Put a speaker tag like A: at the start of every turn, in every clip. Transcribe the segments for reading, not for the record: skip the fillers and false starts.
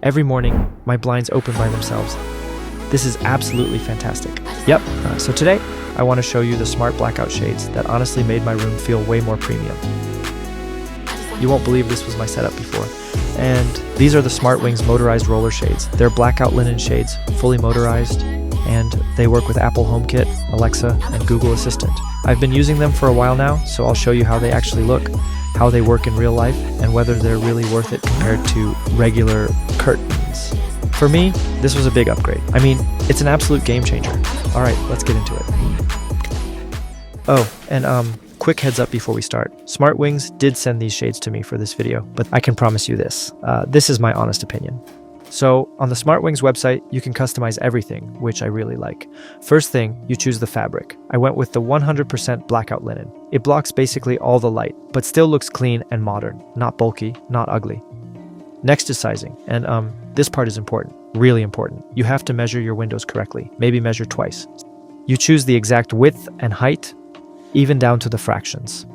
A: Every morning, my blinds open by themselves. This is absolutely fantastic. Yep, so today, I want to show you the smart blackout shades that honestly made my room feel way more premium. You won't believe this was my setup before. And these are the SmartWings motorized roller shades. They're blackout linen shades, fully motorized, and they work with Apple HomeKit, Alexa, and Google Assistant. I've been using them for a while now, so I'll show you how they actually look, how they work in real life, and whether they're really worth it compared to regular curtains. For me, this was a big upgrade. I mean, it's an absolute game changer. All right, let's get into it. Oh, and quick heads up before we start. SmartWings did send these shades to me for this video, but I can promise you this. This is my honest opinion. So on the SmartWings website, you can customize everything, which I really like. First thing, you choose the fabric. I went with the 100% blackout linen. It blocks basically all the light, but still looks clean and modern, not bulky, not ugly. Next is sizing, and this part is important, really important. You have to measure your windows correctly, maybe measure twice. You choose the exact width and height, even down to the fractions.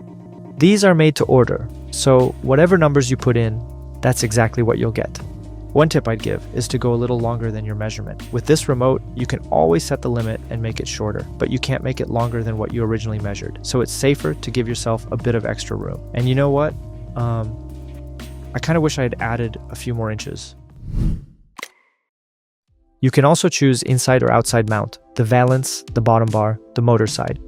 A: These are made to order, so whatever numbers you put in, that's exactly what you'll get. One tip I'd give is to go a little longer than your measurement. With this remote, you can always set the limit and make it shorter, but you can't make it longer than what you originally measured. So it's safer to give yourself a bit of extra room. And you know what? I kind of wish I had added a few more inches. You can also choose inside or outside mount, the valance, the bottom bar, the motor side.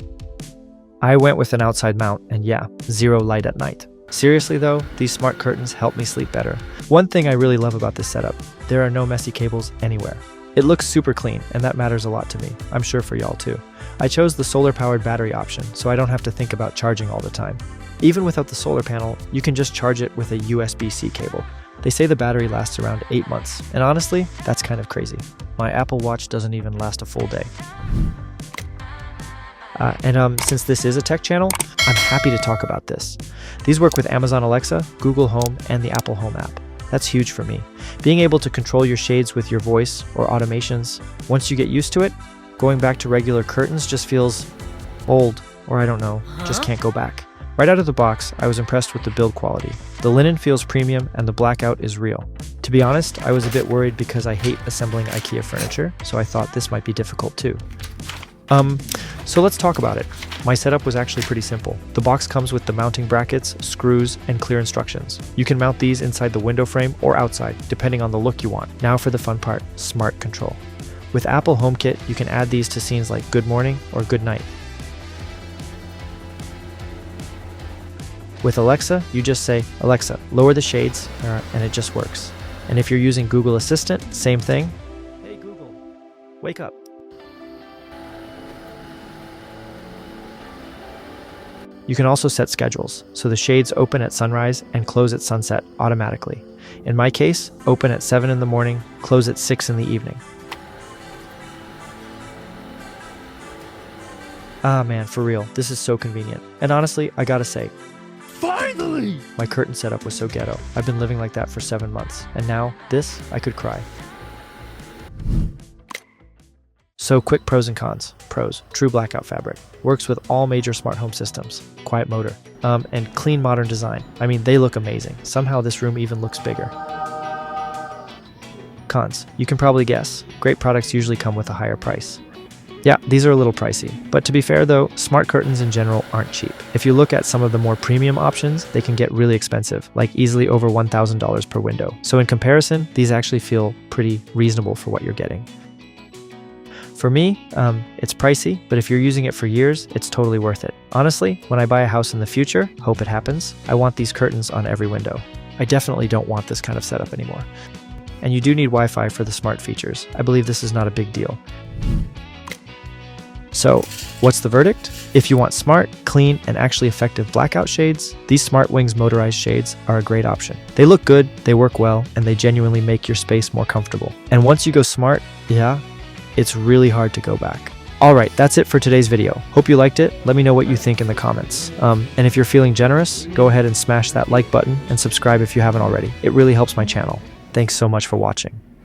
A: I went with an outside mount, and yeah, zero light at night. Seriously though, these smart curtains help me sleep better. One thing I really love about this setup, there are no messy cables anywhere. It looks super clean, and that matters a lot to me. I'm sure for y'all too. I chose the solar-powered battery option, so I don't have to think about charging all the time. Even without the solar panel, you can just charge it with a USB-C cable. They say the battery lasts around 8 months, and honestly, that's kind of crazy. My Apple Watch doesn't even last a full day. Since this is a tech channel, I'm happy to talk about this. These work with Amazon Alexa, Google Home, and the Apple Home app. That's huge for me. Being able to control your shades with your voice or automations, once you get used to it, going back to regular curtains just feels old, or I don't know, just can't go back. Right out of the box, I was impressed with the build quality. The linen feels premium and the blackout is real. To be honest, I was a bit worried because I hate assembling IKEA furniture, so I thought this might be difficult too. So let's talk about it. My setup was actually pretty simple. The box comes with the mounting brackets, screws, and clear instructions. You can mount these inside the window frame or outside, depending on the look you want. Now for the fun part, smart control. With Apple HomeKit, you can add these to scenes like good morning or good night. With Alexa, you just say, Alexa, lower the shades, and it just works. And if you're using Google Assistant, same thing. Hey Google, wake up. You can also set schedules, so the shades open at sunrise and close at sunset automatically. In my case, open at 7 in the morning, close at 6 in the evening. Ah man, for real, this is so convenient. And honestly, I gotta say, finally! My curtain setup was so ghetto. I've been living like that for 7 months, and now, this, I could cry. So quick pros and cons. Pros, true blackout fabric. Works with all major smart home systems. Quiet motor. And clean modern design. I mean, they look amazing. Somehow this room even looks bigger. Cons, you can probably guess. Great products usually come with a higher price. Yeah, these are a little pricey. But to be fair though, smart curtains in general aren't cheap. If you look at some of the more premium options, they can get really expensive, like easily over $1,000 per window. So in comparison, these actually feel pretty reasonable for what you're getting. For me, it's pricey, but if you're using it for years, it's totally worth it. Honestly, when I buy a house in the future, hope it happens, I want these curtains on every window. I definitely don't want this kind of setup anymore. And you do need Wi-Fi for the smart features. I believe this is not a big deal. So, what's the verdict? If you want smart, clean, and actually effective blackout shades, these SmartWings motorized shades are a great option. They look good, they work well, and they genuinely make your space more comfortable. And once you go smart, yeah, it's really hard to go back. Alright, that's it for today's video. Hope you liked it. Let me know what you think in the comments. And if you're feeling generous, go ahead and smash that like button and subscribe if you haven't already. It really helps my channel. Thanks so much for watching.